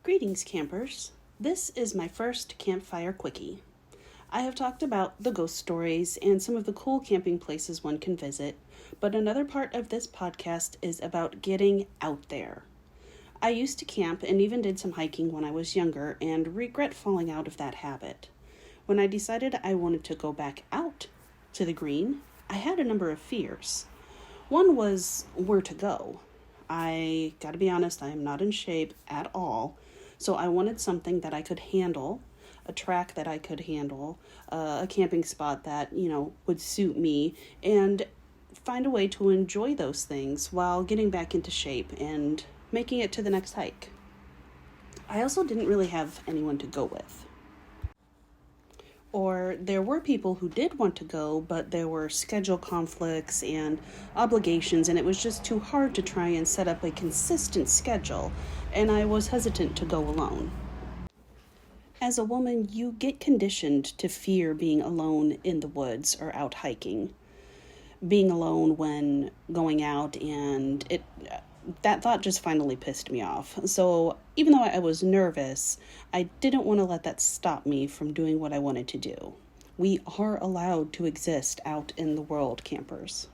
Greetings, campers. This is my first Campfire quickie. I have talked about the ghost stories and some of the cool camping places one can visit, but another part of this podcast is about getting out there. I used to camp and even did some hiking when I was younger and regret falling out of that habit. When I decided I wanted to go back out to the green, I had a number of fears. One was where to go. I gotta be honest, I am not in shape at all, so I wanted something that I could handle, a track that I could handle, a camping spot that, would suit me, and find a way to enjoy those things while getting back into shape and making it to the next hike. I also didn't really have anyone to go with. Or there were people who did want to go, but there were schedule conflicts and obligations, and it was just too hard to try and set up a consistent schedule, and I was hesitant to go alone. As a woman, you get conditioned to fear being alone in the woods or out hiking. Being alone when going out, and that thought just finally pissed me off. So even though I was nervous, I didn't want to let that stop me from doing what I wanted to do. We are allowed to exist out in the world, campers.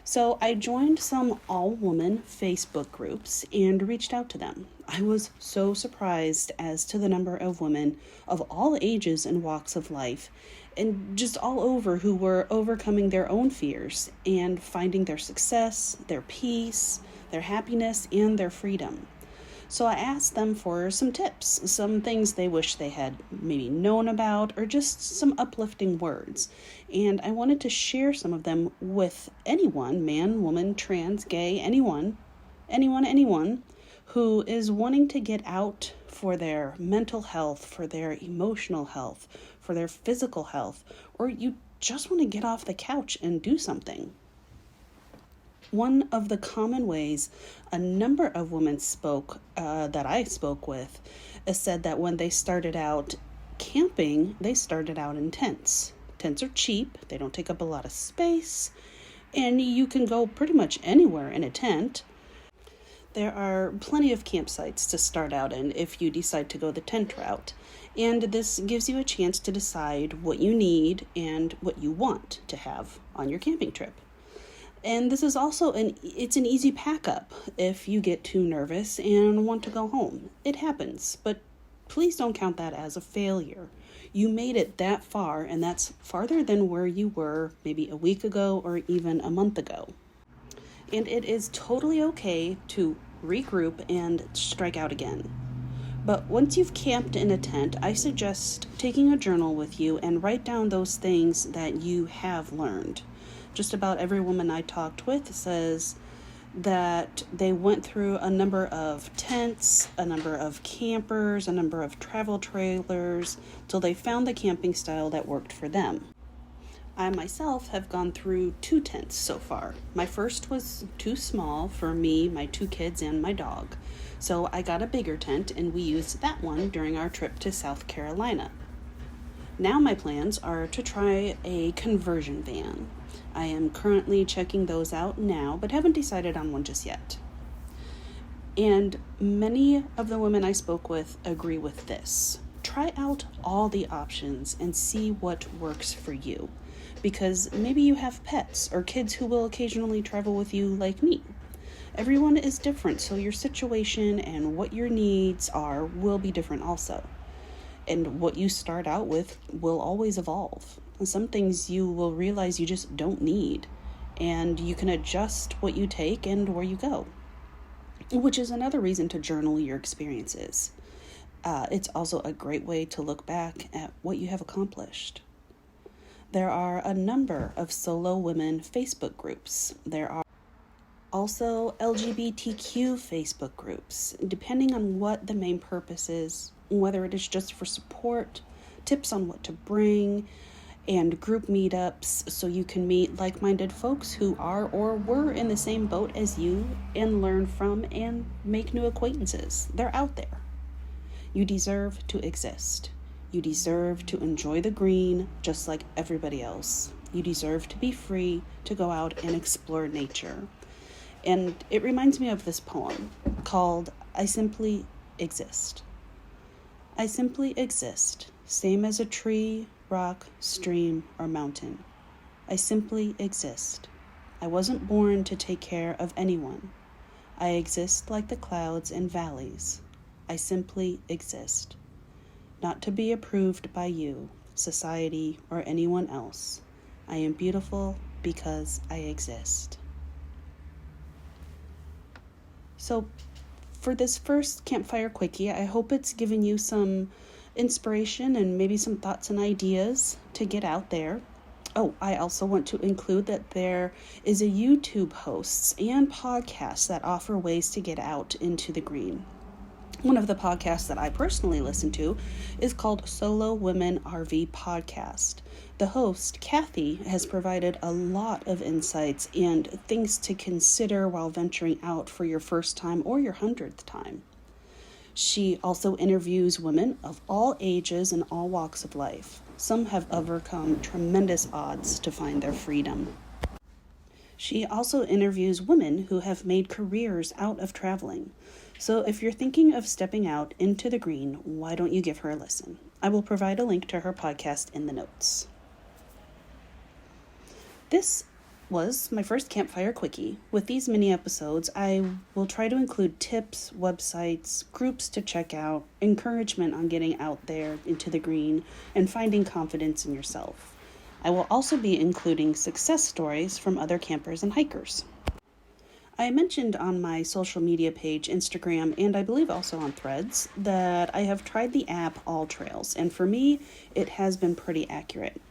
So I joined some all-woman Facebook groups and reached out to them. I was so surprised as to the number of women of all ages and walks of life and just all over who were overcoming their own fears and finding their success, their peace, their happiness, and their freedom. So I asked them for some tips, some things they wish they had maybe known about, or just some uplifting words. And I wanted to share some of them with anyone, man, woman, trans, gay, anyone, who is wanting to get out for their mental health, for their emotional health, for their physical health, or you just want to get off the couch and do something. One of the common ways a number of women that I spoke with said that when they started out camping, they started out in tents. Tents are cheap, they don't take up a lot of space, and you can go pretty much anywhere in a tent. There are plenty of campsites to start out in if you decide to go the tent route, and this gives you a chance to decide what you need and what you want to have on your camping trip. And this is also it's an easy pack up if you get too nervous and want to go home. It happens, but please don't count that as a failure. You made it that far, and that's farther than where you were maybe a week ago or even a month ago. And it is totally okay to regroup and strike out again. But once you've camped in a tent, I suggest taking a journal with you and write down those things that you have learned. Just about every woman I talked with says that they went through a number of tents, a number of campers, a number of travel trailers, till they found the camping style that worked for them. I myself have gone through 2 tents so far. My first was too small for me, my 2 kids, and my dog. So I got a bigger tent, and we used that one during our trip to South Carolina. Now my plans are to try a conversion van. I am currently checking those out now, but haven't decided on one just yet. And many of the women I spoke with agree with this. Try out all the options and see what works for you. Because maybe you have pets or kids who will occasionally travel with you like me. Everyone is different, so your situation and what your needs are will be different also. And what you start out with will always evolve. And some things you will realize you just don't need. And you can adjust what you take and where you go. Which is another reason to journal your experiences. It's also a great way to look back at what you have accomplished. There are a number of solo women Facebook groups. There are also LGBTQ Facebook groups, depending on what the main purpose is, whether it is just for support, tips on what to bring, and group meetups so you can meet like-minded folks who are or were in the same boat as you and learn from and make new acquaintances. They're out there. You deserve to exist. You deserve to enjoy the green just like everybody else. You deserve to be free to go out and explore nature. And it reminds me of this poem called I Simply exist. I simply exist, same as a tree, rock, stream, or mountain. I simply exist. I wasn't born to take care of anyone. I exist like the clouds and valleys. I simply exist. Not to be approved by you, society, or anyone else. I am beautiful because I exist. So, for this first Campfire Quickie, I hope it's given you some inspiration and maybe some thoughts and ideas to get out there. Oh, I also want to include that there is a YouTube hosts and podcasts that offer ways to get out into the green. One of the podcasts that I personally listen to is called Solo Women RV Podcast. The host, Kathy, has provided a lot of insights and things to consider while venturing out for your first time or your 100th time. She also interviews women of all ages and all walks of life. Some have overcome tremendous odds to find their freedom. She also interviews women who have made careers out of traveling. So if you're thinking of stepping out into the green, why don't you give her a listen? I will provide a link to her podcast in the notes. This was my first Campfire Quickie. With these mini episodes, I will try to include tips, websites, groups to check out, encouragement on getting out there into the green, and finding confidence in yourself. I will also be including success stories from other campers and hikers. I mentioned on my social media page, Instagram, and I believe also on Threads, that I have tried the app AllTrails, and for me, it has been pretty accurate.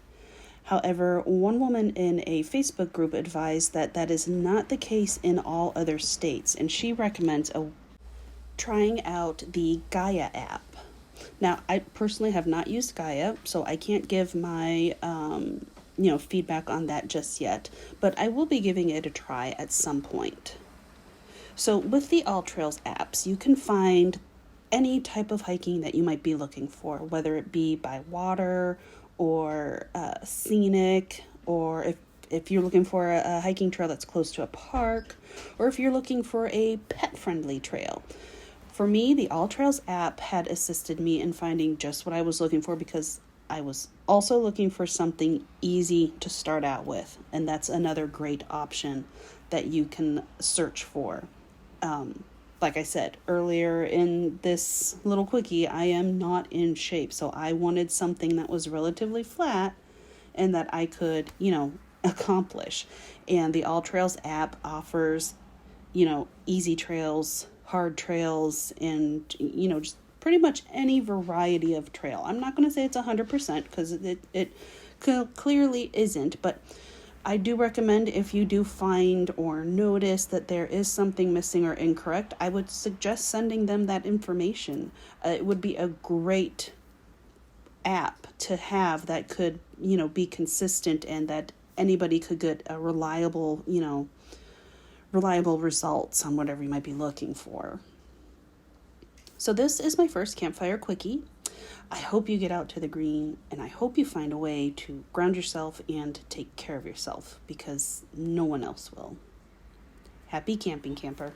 However, one woman in a Facebook group advised that that is not the case in all other states, and she recommends trying out the Gaia app. Now, I personally have not used Gaia, so I can't give my feedback on that just yet, but I will be giving it a try at some point. So with the AllTrails apps, you can find any type of hiking that you might be looking for, whether it be by water or scenic, or if you're looking for a hiking trail that's close to a park, or if you're looking for a pet-friendly trail. For me, the AllTrails app had assisted me in finding just what I was looking for, because I was also looking for something easy to start out with, and that's another great option that you can search for. Like I said earlier in this little quickie, I am not in shape, so I wanted something that was relatively flat and that I could, accomplish. And the AllTrails app offers, easy trails, hard trails, and, just pretty much any variety of trail. I'm not going to say it's 100% because it clearly isn't, but I do recommend, if you do find or notice that there is something missing or incorrect, I would suggest sending them that information. It would be a great app to have that could, be consistent and that anybody could get a reliable results on whatever you might be looking for. So this is my first Campfire Quickie. I hope you get out to the green, and I hope you find a way to ground yourself and take care of yourself, because no one else will. Happy camping, camper.